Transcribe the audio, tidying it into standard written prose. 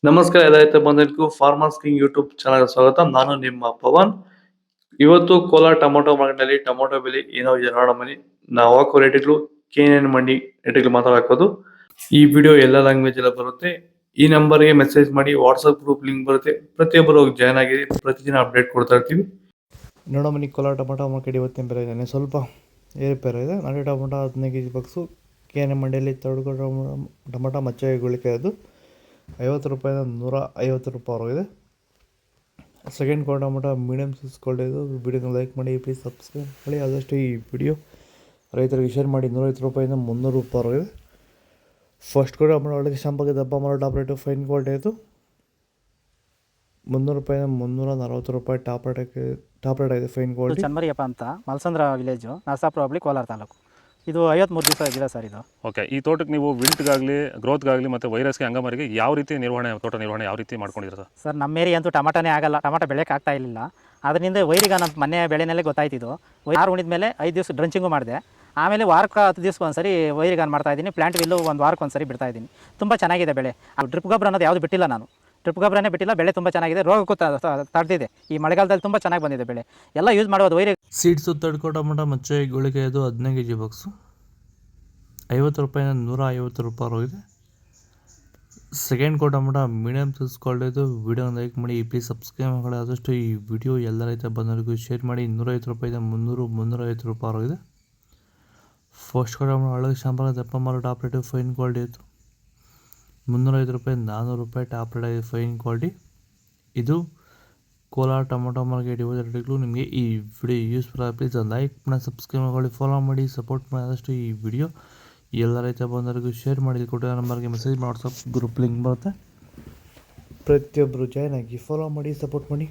ನಮಸ್ಕಾರ ಎಲ್ಲ ರೈತ ಬಂಧುಗಳಿಗೂ ಫಾರ್ಮರ್ಸ್ ಕಿಂಗ್ ಯೂಟ್ಯೂಬ್ ಚಾನಲ್ ಸ್ವಾಗತ. ನಾನು ನಿಮ್ಮ ಪವನ್. ಇವತ್ತು ಕೋಲಾರ ಟೊಮೊಟೊ ಮಾರ್ಕೆಟ್ನಲ್ಲಿ ಟೊಮೊಟೊ ಬೆಲೆ ಏನೋ ಇದೆ ನೋಡೋಣ ಬನ್ನಿ. ನಾವು ಹಾಕೋ ರೇಟ್ಗಳು KNN ಮಂಡಿ ರೇಟ್ಗಳು ಮಾತಾಡೋದು. ಈ ವಿಡಿಯೋ ಎಲ್ಲ ಲ್ಯಾಂಗ್ವೇಜ್ ಎಲ್ಲ ಬರುತ್ತೆ. ಈ ನಂಬರ್ಗೆ ಮೆಸೇಜ್ ಮಾಡಿ, ವಾಟ್ಸಪ್ ಗ್ರೂಪ್ ಲಿಂಕ್ ಬರುತ್ತೆ, ಪ್ರತಿಯೊಬ್ಬರು ಜಾಯ್ನ್ ಆಗಿ ಪ್ರತಿದಿನ ಅಪ್ಡೇಟ್ ಕೊಡ್ತಾ ಇರ್ತೀವಿ. ನೋಡೋ ಮನಿ ಕೋಲಾರ ಟೊಮೊಟೊ ಮಾರ್ಕೆಟ್ ಇವತ್ತಿನ ಬೆಲೆ ಇದೆ ಸ್ವಲ್ಪ ಏರುಪೇರು ಇದೆ. ನಾಟಿ ಟೊಮೊಟೊ 15 kg ಬಾಕ್ಸು KNN ಮಂಡಿಯಲ್ಲಿ ತರ್ಡ್ ಟೊಮೊಟೊ ಮಚ್ಚೆಗುಳಿಕೆ ಅದು 50 ರೂಪಾಯಿಂದ 150 ರೂಪಾಯಿವರೆಗಿದೆ. Second quarter tomato medium size quality ಇದು. ವಿಡಿಯೋನ ಲೈಕ್ ಮಾಡಿ, ಪ್ಲೀಸ್ ಸಬ್ಸ್ಕ್ರೈಬ್ ಮಾಡಿ. ಆದಷ್ಟು ಈ ವಿಡಿಯೋ ರೈತರಿಗೆ ಶೇರ್ ಮಾಡಿ. 150 ರೂಪಾಯಿಂದ 300 ರೂಪಾಯಿವರೆಗಿದೆ. ಫಸ್ಟ್ ಕ್ವಾರ್ಟರ್ ಟೊಮೊಟೊ ಒಳಗೆ ಶಾಂಪಲ್ಗೆ ದಪ್ಪ ಮಾಡೋ ಟಾಪ್ ರೇಟು ಫೈನ್ ಕ್ವಾಲಿಟಿ ಆಯಿತು 300 ರೂಪಾಯಿಂದ 340 ರೂಪಾಯಿ ಟಾಪ್ ರೇಟ್ ಆಗಿದೆ ಫೈನ್ ಕ್ವಾಲಿಟಿ. ಚನ್ಮರಿಯಪ್ಪ ಅಂತ ಮಲ್ಸಂದ್ರ ವಿಲೇಜು, ನರಸಾಪುರ ಹೋಬಳಿ, ಕೋಲಾರ ತಾಲೂಕು. ಇದು 53 ದಿವಸ ಗಿಡ ಸರ್ ಇದು. ಓಕೆ, ಈ ತೋಟಕ್ಕೆ ನೀವು ವಿಲ್ಟ್ಗಾಗಲಿ, ಗ್ರೋತ್ಗಾಗಲಿ ಮತ್ತು ವೈರಸ್ಗೆ, ಅಂಗಮಾರಿಗೆ ಯಾವ ರೀತಿ ತೋಟ ನಿರ್ವಹಣೆ ಯಾವ ರೀತಿ ಮಾಡ್ಕೊಂಡಿದ್ದೀರಾ ಸರ್? ನಮ್ಮ ಏರಿಯಾ ಅಂತೂ ಟಮಾಟನೇ ಆಗಲ್ಲ, ಟಮಾಟ ಬೆಳೆಯೋಕೆ ಆಗ್ತಾ ಇರಲಿಲ್ಲ. ಅದರಿಂದ ವೈರಿಗ ನಮ್ಮ ಮನೆ ಬೆಳೆನಲ್ಲೇ ಗೊತ್ತಾಯ್ತಿದ್ದು. ಯಾರು ಉಣಿದ ಮೇಲೆ 5 ದಿವಸ ಡ್ರಂಚಿಂಗು ಮಾಡಿದೆ. ಆಮೇಲೆ ವಾರಕ್ಕೆ 10 ದಿವಸಕ್ಕೆ ಒಂದ್ಸರಿ ವೈರಿಗಾನ್ ಮಾಡ್ತಾಯಿದ್ದೀನಿ. ಪ್ಲಾಂಟ್ ವಿಲ್ಲು ಒಂದು ವಾರಕ್ಕೆ ಒಂದ್ಸರಿ ಬಿಡ್ತಾಯಿದ್ದೀನಿ. ತುಂಬ ಚೆನ್ನಾಗಿದೆ ಬೆಳೆ. ಡ್ರಿಪ್ ಗೊಬ್ಬರ ಅನ್ನೋದು ಯಾವುದು ಬಿಟ್ಟಿಲ್ಲ ನಾನು. ಡ್ರಿಪ್ ಗೊಬ್ಬರನೇ ಬಿಟ್ಟಿಲ್ಲ. ಬೆಳೆ ತುಂಬ ಚೆನ್ನಾಗಿದೆ. ರೋಗಕ್ಕೂ ತಡೆದಿದೆ. ಈ ಮಳೆಗಾಲದಲ್ಲಿ ತುಂಬ ಚೆನ್ನಾಗಿ ಬಂದಿದೆ ಬೆಳೆ. ಎಲ್ಲ ಯೂಸ್ ಮಾಡೋದು ವೈರಿ ಸೀಡ್ಸು ತಡ್ಕೋ ಟೊಮೊಟೊ ಮಚ್ಚೆ ಗುಳಿಗೆ ಅದು 15 kg ಬಾಕ್ಸು 50 ರೂಪಾಯಿಂದ 150 ರೂಪಾಯಿವರೆಗಿದೆ. Second quarter tomato medium size quality ಇದು. ವಿಡಿಯೋನ ಲೈಕ್ ಮಾಡಿ, ಪ್ಲೀಸ್ ಸಬ್ಸ್ಕ್ರೈಬ್ ಮಾಡಿ. ಆದಷ್ಟು ಈ ವಿಡಿಯೋ ಎಲ್ಲ ರೈತ ಬಂದವರಿಗೂ ಶೇರ್ ಮಾಡಿ. 150 ರೂಪಾಯಿಂದ 350 ರೂಪಾಯಿವರೆಗಿದೆ. ಫಸ್ಟ್ ಕ್ವಾರ್ಟರ್ ಟೊಮೊಟೊ ಒಳಗೆ ಶಾಂಪಲ್ ದಪ್ಪ ಮಾಡೋ ಟಾಪ್ ರೇಟು ಫೈನ್ ಕ್ವಾಲಿಟಿ ಇತ್ತು 350 ರೂಪಾಯಿ 400 ರೂಪಾಯಿ ಟಾಪ್ ರೇಟ್ ಆಗಿದೆ ಫೈನ್ ಕ್ವಾಲಿಟಿ. ಇದು ಕೋಲಾರ ಟೊಮೊಟೊ ಮಾರ್ಕೆಟ್ ಇವತ್ತು ರೇಟ್ಗಳು. ನಿಮಗೆ ಈ ವಿಡಿಯೋ ಯೂಸ್ಫುಲ್ ಆಗಿ ಪ್ಲೀಸ್ ಲೈಕ್ ಮಾಡಿ, ಸಬ್ಸ್ಕ್ರೈಬ್ ಮಾಡಿ, ಫಾಲೋ ಮಾಡಿ, ಸಪೋರ್ಟ್ ಮಾಡಿ. ಆದಷ್ಟು ಈ ವಿಡಿಯೋ ಎಲ್ಲ ರೈತ ಬಂದವರಿಗೂ ಶೇರ್ ಮಾಡಿ. ಕೊಟ್ಟಿರೋ ನಂಬರ್ಗೆ ಮೆಸೇಜ್ ಮಾಡಿ, ವಾಟ್ಸಪ್ ಗ್ರೂಪ್ ಲಿಂಕ್ ಬರುತ್ತೆ. ಪ್ರತಿಯೊಬ್ಬರು ಜಾಯ್ನ್ ಆಗಿ ಫಾಲೋ ಮಾಡಿ, ಸಪೋರ್ಟ್ ಮಾಡಿ.